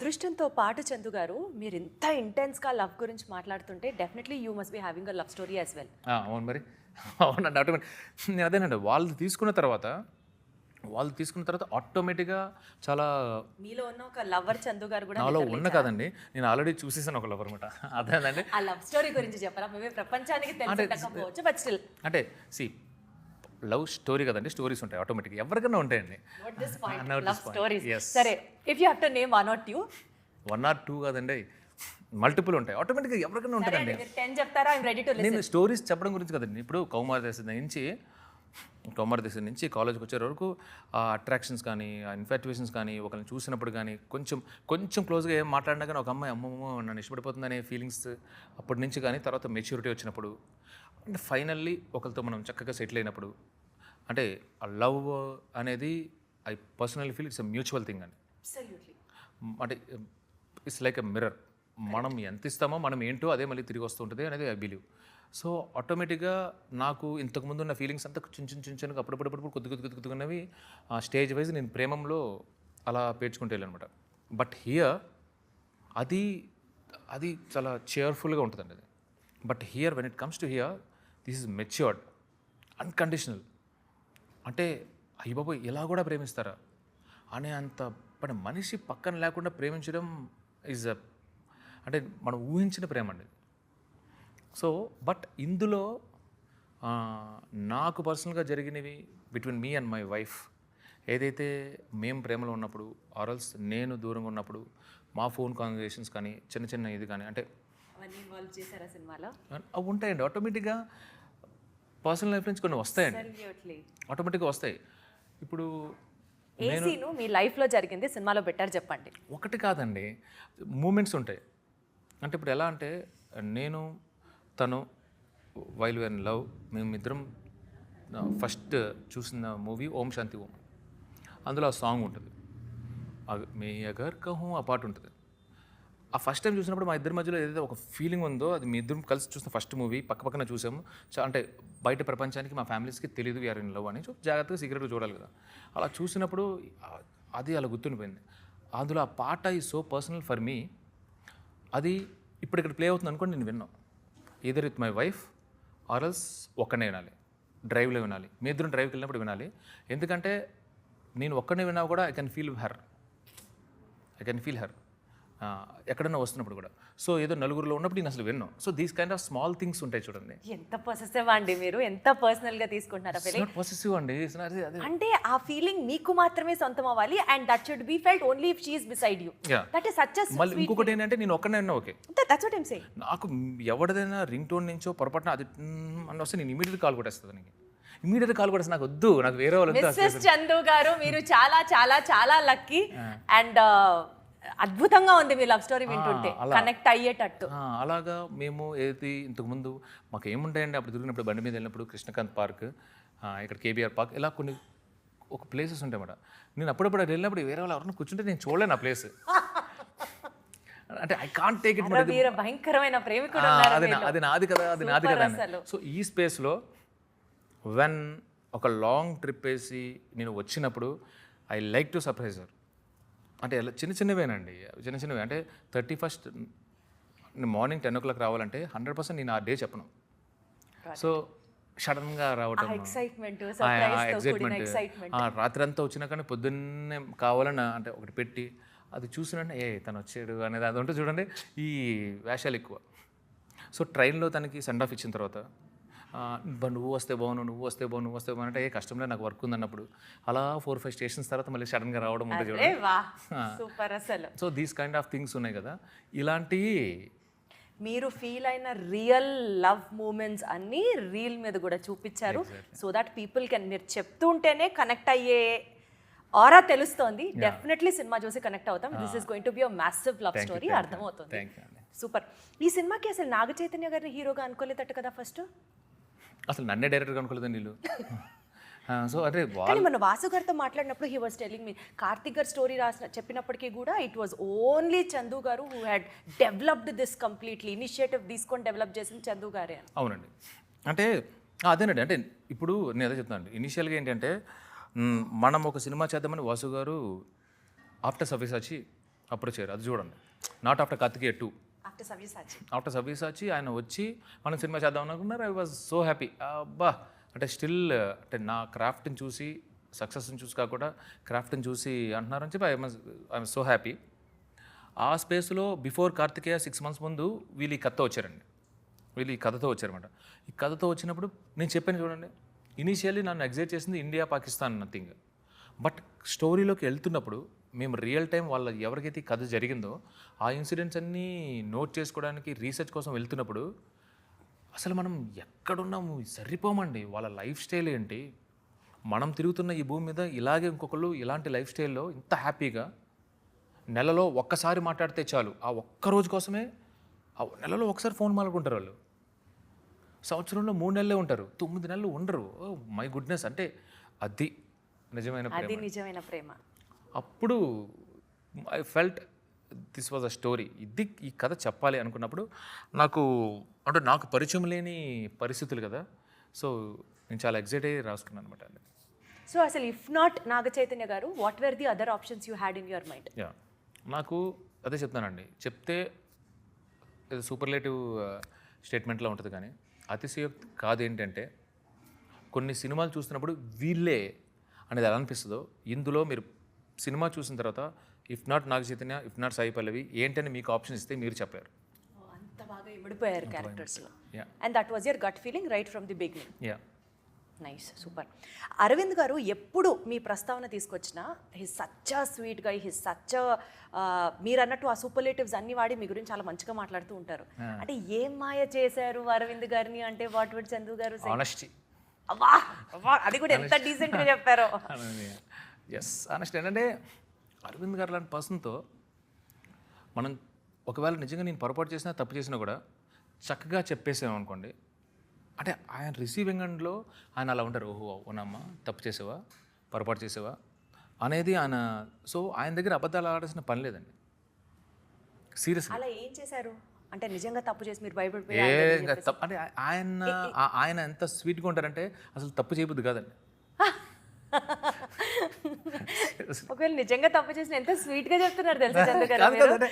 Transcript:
అదృష్టంతో పాటు చందు గారు మీరు ఇంత ఇంటెన్స్గా లవ్ గురించి మాట్లాడుతుంటే definitely you must be having a love story as well. అవును మరి. అవునండి. నేను అదేనండి వాళ్ళు తీసుకున్న తర్వాత ఆటోమేటిక్గా చాలా మీలో ఉన్న ఒక లవర్ చందు గారు కూడా నాలో ఉన్న కదండి. నేను ఆల్రెడీ చూసేసాను ఒక లవర్ అనమాట. అదేనండి. ఆ లవ్ స్టోరీ గురించి చెప్పరా? మేమే ప్రపంచానికి తెలియకపోవచ్చు బట్ స్టిల్ అంటే లవ్ స్టోరీ కదండి, స్టోరీస్ ఉంటాయి ఆటోమేటిక్గా ఎవరికైనా ఉంటాయండి. Love stories. సరే, if you have to name 1 or 2. 1 or 2 కాదండి, మల్టిపుల్ ఉంటాయి ఆటోమేటిక్గా ఎవరికైనా ఉంటాయండి. 10 చెప్తారా? I'm ready to listen. నేను స్టోరీస్ చెప్పడం గురించి కదండి. ఇప్పుడు కౌమార దశ నుంచి కాలేజ్కి వచ్చే వరకు ఆ అట్రాక్షన్స్ కానీ, ఆ ఇన్ఫాక్చుయేషన్స్ కానీ, ఒకరిని చూసినప్పుడు కానీ కొంచెం క్లోజ్గా ఏం మాట్లాడినా కానీ ఒక అమ్మాయి అమ్మమ్మ నన్ను ఇష్టపడిపోతుందనే ఫీలింగ్స్ అప్పటి నుంచి కానీ, తర్వాత మెచ్యూరిటీ వచ్చినప్పుడు అంటే ఫైనల్లీ ఒకరితో మనం చక్కగా సెటిల్ అయినప్పుడు అంటే ఆ లవ్ అనేది I personally feel it's a mutual thing అండి. అంటే ఇట్స్ లైక్ ఎ మిర్రర్. మనం ఎంత ఇస్తామో మనం ఏంటో అదే మళ్ళీ తిరిగి వస్తూ ఉంటుంది అనేది ఐ బిలీవ్. సో ఆటోమేటిక్గా నాకు ఇంతకుముందు ఉన్న ఫీలింగ్స్ అంతా చిన్నగా అప్పుడప్పుడు కొద్దిగున్నవి ఆ స్టేజ్ వైజ్ నేను ప్రేమంలో అలా పేర్చుకుంటూ వెళ్ళానమాట. బట్ హియర్ అది చాలా చేర్ఫుల్గా ఉంటుందండి అది. But here when it comes to hear this is matured, unconditional. అంటే అయ్య బాబోయ్ ఇలా కూడా ప్రేమిస్తారా అనే అంత మనిషి పక్కన లేకుండా ప్రేమించడం ఈజ్ అంటే మనం ఊహించిన ప్రేమ అండి. సో బట్ ఇందులో నాకు పర్సనల్గా జరిగినవి between me and my wife ఏదైతే మేము ప్రేమలో ఉన్నప్పుడు ఆర్ఎల్స్ నేను దూరంగా ఉన్నప్పుడు మా ఫోన్ కాన్వర్జేషన్స్ కానీ చిన్న ఇది కానీ అంటే అవి ఉంటాయండి. ఆటోమేటిక్గా పర్సనల్ లైఫ్ నుంచి కొన్ని వస్తాయండి, ఆటోమేటిక్గా వస్తాయి. ఇప్పుడు మీ లైఫ్లో జరిగింది సినిమాలో బెటర్ చెప్పండి. ఒకటి కాదండి, మూమెంట్స్ ఉంటాయి. అంటే ఇప్పుడు ఎలా అంటే నేను తను వైల్ వేర్ ఇన్ లవ్ మేమిద్దరం ఫస్ట్ చూసిన మూవీ ఓం శాంతి ఓం. అందులో ఆ సాంగ్ ఉంటుంది, మే అగర్ కహూ ఆ పాట ఉంటుంది. ఆ ఫస్ట్ టైం చూసినప్పుడు మా ఇద్దరి మధ్యలో ఏదైతే ఒక ఫీలింగ్ ఉందో అది మీ ఇద్దరం కలిసి చూసిన ఫస్ట్ మూవీ పక్కన చూసాము. అంటే బయట ప్రపంచానికి మా ఫ్యామిలీస్కి తెలియదు వీఆర్ ఇన్ లవ్ అని జాగ్రత్తగా సీక్రెట్గా చూడాలి కదా. అలా చూసినప్పుడు అది అలా గుర్తుండిపోయింది. అందులో ఆ పాట ఈ సో పర్సనల్ ఫర్ మీ. అది ఇప్పుడు ఇక్కడ ప్లే అవుతుంది అనుకోండి, నేను విన్నాను ఈదర్ విత్ మై వైఫ్ ఆర్ఎల్స్ ఒక్కనే వినాలి, డ్రైవ్లో వినాలి. మీ ఇద్దరం డ్రైవ్కి వెళ్ళినప్పుడు వినాలి. ఎందుకంటే నేను ఒక్కనే విన్నా కూడా ఐ కెన్ ఫీల్ హర్ ఎక్కడన్నా వస్తున్నప్పుడు కూడా. సో ఏదో నలుగురిలో ఉన్నప్పుడు నేను అసలు విన్నాను. So these kind of small things ఉంటాయి చూడండి. ఎంత పొసెసివ్ అండి మీరు, ఎంత పర్సనల్గా తీసుకుంటున్నారా ఫీలింగ్? పొసెసివ్ అండి అంటే ఆ ఫీలింగ్ మీకు మాత్రమే సొంతం అవ్వాలి and that should be felt only if she is beside you. That is such a sweet. మళ్ళీ ఇంకొకటి ఏంటంటే నేను ఒక్కనే ఉన్నా okay, that's what I am saying. నాకు ఎవరిదైనా రింగ్ టోన్ నుంచో పొరపాటున అది అని వస్తే నేను ఇమీడియట్ కాల్ కొట్టేస్తాను. నాకు వద్దు, నాకు వేరే వాళ్ళు. మిస్సెస్ చందు గారు మీరు చాలా చాలా చాలా లక్కీ అండ్ అద్భుతంగా ఉంది మీ లవ్ స్టోరీ వింటుంటే, కనెక్ట్ అయ్యేటట్టు. అలాగా మేము ఏది ఇంతకుముందు మాకు ఏముంటాయండి అప్పుడు తిరిగినప్పుడు బండి మీద వెళ్ళినప్పుడు కృష్ణకాంత్ పార్క్, ఇక్కడ కేబీఆర్ పార్క్, ఇలా కొన్ని ఒక ప్లేసెస్ ఉంటాయన్నమాట. నేను అప్పుడప్పుడు వెళ్ళినప్పుడు వేరే వాళ్ళు ఎవరైనా కూర్చుంటే నేను చూడలేను ఆ ప్లేస్. అంటే ఐ కాంట్ టేక్ ఇట్. భయంకరమైన ప్రేమికుడు అది నాది కదా. సో ఈ స్పేస్లో వెన్ ఒక లాంగ్ ట్రిప్ వేసి నేను వచ్చినప్పుడు I like to surprise her. అంటే చిన్నవేనండి, అంటే 31st మార్నింగ్ 10 o'clock రావాలంటే 100% నేను ఆ డే చెప్పను. సో సడన్గా రావటం, ఎక్సైట్మెంట్, రాత్రి అంతా వచ్చినా కానీ పొద్దున్నే కావాలని అంటే ఒకటి పెట్టి అది చూసినంటే తను వచ్చాడు అనేది అది ఉంటే చూడండి ఈ వేషాలు ఎక్కువ. సో ట్రైన్లో తనకి సెండ్ ఆఫ్ ఇచ్చిన తర్వాత నువ్వు వస్తే బాగున్నావు అంటే కష్టంలో నాకు వర్క్ ఉంది అన్నప్పుడు అలా 4-5 స్టేషన్స్ తర్వాత మళ్ళీ సడన్గా రావడం ఉంటుంది చూడండి. So these kind of things ఉన్నాయి కదా. ఇలాంటి మీరు ఫీల్ అయిన రియల్ లవ్ మూమెంట్స్ అన్నీ రీల్ మీద కూడా చూపించారు. సో దట్ పీపుల్ కెన్, మీరు చెప్తుంటేనే కనెక్ట్ అయ్యే ఆరా తెలుస్తోంది. డెఫినెట్లీ సినిమా చూసి కనెక్ట్ అవుతాం. This is going to be a massive love story. అర్థమవుతుంది. సూపర్. ఈ సినిమాకి అసలు నాగ చైతన్య గారిని హీరోగా అనుకోలేదట కదా ఫస్ట్? అసలు నన్నే డైరెక్ట్గా అనుకోలేదండి వీళ్ళు. సో అంటే మన వాసు గారితో మాట్లాడినప్పుడు he was telling me Karthik గారు స్టోరీ చెప్పినప్పటికీ కూడా ఇట్ వాజ్ ఓన్లీ చందు గారు who had developed this completely, initiative తీసుకొని డెవలప్ చేసింది చందు గారే. అవునండి. అంటే అదేనండి. అంటే ఇప్పుడు నేను అదే చెప్తాను. ఇనిషియల్గా ఏంటంటే మనం ఒక సినిమా చేద్దామని వాసు గారు ఆఫ్టర్ సవ్యసాచి అప్పుడు వచ్చారు, అది చూడండి. Not after Kartikeya 2, after Savyasachi. After Savyasachi ఆయన వచ్చి మనం సినిమా చేద్దాం అనుకున్నారు. I was so happy. అబ్బా అంటే స్టిల్ అంటే నా క్రాఫ్ట్ని చూసి, సక్సెస్ని చూసి కాకుండా క్రాఫ్ట్ని చూసి అంటున్నారని చెప్పి ఐఎమ్ సో హ్యాపీ. ఆ స్పేస్లో బిఫోర్ కార్తికేయ 6 months ముందు వీళ్ళు ఈ కథతో వచ్చారండి. వీళ్ళు ఈ కథతో వచ్చారన్నమాట. ఈ కథతో వచ్చినప్పుడు నేను చెప్పాను చూడండి, ఇనీషియల్లీ నన్ను ఎగ్జైట్ చేసింది ఇండియా పాకిస్తాన్ నథింగ్. బట్ స్టోరీలోకి వెళ్తున్నప్పుడు మేము రియల్ టైం వాళ్ళ ఎవరికైతే ఈ కథ జరిగిందో ఆ ఇన్సిడెంట్స్ అన్నీ నోట్ చేసుకోవడానికి రీసెర్చ్ కోసం వెళ్తున్నప్పుడు అసలు మనం ఎక్కడున్నాము సరిపోమండి. వాళ్ళ లైఫ్ స్టైల్ ఏంటి, మనం తిరుగుతున్న ఈ భూమి మీద ఇలాగే ఇంకొకళ్ళు ఇలాంటి లైఫ్ స్టైల్లో ఇంత హ్యాపీగా నెలలో ఒక్కసారి మాట్లాడితే చాలు, ఆ ఒక్క రోజు కోసమే ఆ నెలలో ఒకసారి ఫోన్ మాట్లాడుకుంటారు వాళ్ళు. సంవత్సరంలో 3 నెలలే ఉంటారు, 9 నెలలు ఉండరు. ఓ మై గుడ్నెస్, అంటే అది నిజమైన అది ప్రేమ. నిజమైన ప్రేమ. అప్పుడు I felt this was a story. ఇది ఈ కథ చెప్పాలి అనుకున్నప్పుడు నాకు పరిచయం లేని పరిస్థితులు కదా, సో నేను చాలా ఎగ్జైట్ అయ్యి రాసుకున్నాను అనమాట. సో అసలు ఇఫ్ నాట్ నాగ చైతన్య గారు, what where the other options you had in your mind? Yeah, నాకు అదే చెప్తానండి, చెప్తే సూపర్లేటివ్ స్టేట్మెంట్లో ఉంటుంది కానీ అతిశయోక్తి కాదు. ఏంటంటే కొన్ని సినిమాలు చూస్తున్నప్పుడు వీళ్ళే అనేది ఎలా అనిపిస్తుందో, ఇందులో మీరు సినిమా చూసిన తర్వాత if not Naga Chaitanya, if not Sai Pallavi ఏంటని మీకు ఆప్షన్ ఇస్తే మీరు చెప్పారు. అంత బాగా ఇమిడిపోయారు క్యారెక్టర్స్లో. Yeah. And that was your gut feeling right from the beginning. Yeah, nice, super. Aravind garu ఎప్పుడు మీ ప్రస్తావన తీసుకొచ్చినా హిస్ సచ్ స్వీట్ గా, హిస్ సచ్ మీరు అన్నట్టు ఆ సూపర్లేటివ్స్ అన్ని వాడి మీ గురించి చాలా మంచిగా మాట్లాడుతూ ఉంటారు. అంటే ఏం మాయ చేశారు అరవింద్ గారిని అంటే వాట్ వుడ్ చందు గారు say? ఆనెస్టీ. అవ్వా అవ్వా, అది కూడా ఎంత డీసెంట్ గా చెప్పారో. Yes, honest. ఏంటంటే అరవింద్ గారు లాంటి పర్సన్తో మనం ఒకవేళ నిజంగా నేను పొరపాటు చేసినా తప్పు చేసినా కూడా చక్కగా చెప్పేసాం అనుకోండి, అంటే ఆయన రిసీవింగ్ ఎండ్లో ఆయన అలా ఉంటారు. ఓహో అవునమ్మా, తప్పు చేసావా, పొరపాటు చేసావా అనేది ఆయన. సో ఆయన దగ్గర అబద్ధాలు ఆడాల్సిన పని లేదండి, సీరియస్గా. అలా ఏం చేశారు అంటే నిజంగా తప్పు చేసి మీరు భయపడిపోయి అంటే ఆయన ఎంత స్వీట్గా ఉంటారంటే అసలు తప్పు చేయబుద్ది కాదండి. ఒకవేళ నిజంగా తప్పు చేసిన ఎంత స్వీట్ గా చెప్తున్నారు తెలుసా చందు గారు మీరు?